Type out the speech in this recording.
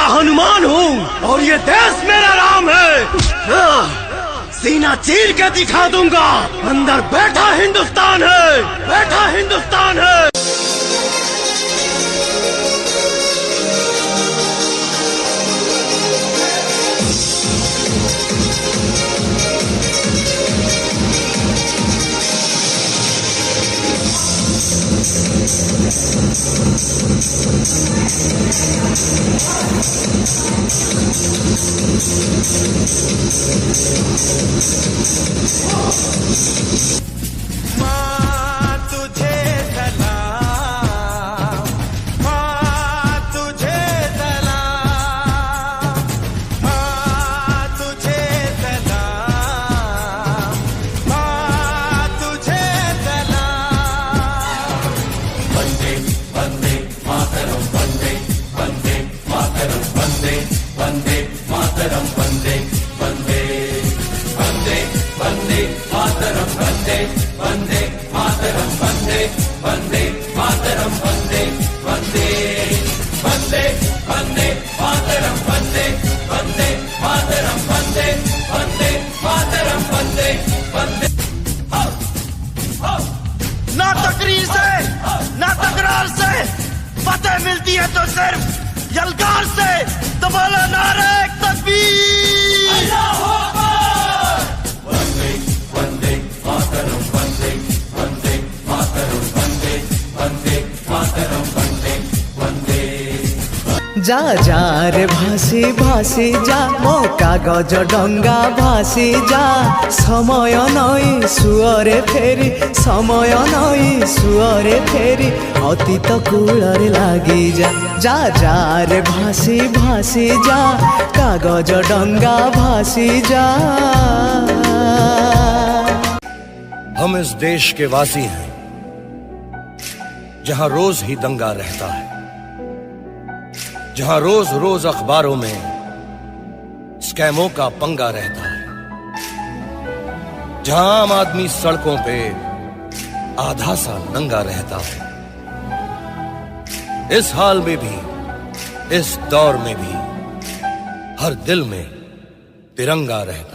हनुमान हूँ और ये देश मेरा राम है। सीना चीर के दिखा दूंगा, अंदर बैठा हिंदुस्तान है, बैठा हिंदुस्तान है। ना तकरीर से ना तकरार से फतेह मिलती है तो सिर्फ यलगार से। तो बोलो नारे तकबीर। अल्लाहू अकबर। वंदे वंदे मातरम, वंदे वंदे मातरम, वंदे वंदे मातरम, वंदे वंदे। जा जा रे भासी भासी जा, मो कागज डंगा भासी जा। समय नई सुअरे फेरी, समय नई सुअरे फेरी, अतीत कूଳରେ लागी जा। जा जा रे भासी भासी जा, कागज डंगा भासी जा। हम इस देश के वासी हैं जहां रोज ही दंगा रहता है, जहां रोज रोज अखबारों में स्कैमों का पंगा रहता है, जहां आम आदमी सड़कों पे आधा सा नंगा रहता है। इस हाल में भी, इस दौर में भी हर दिल में तिरंगा रहता है।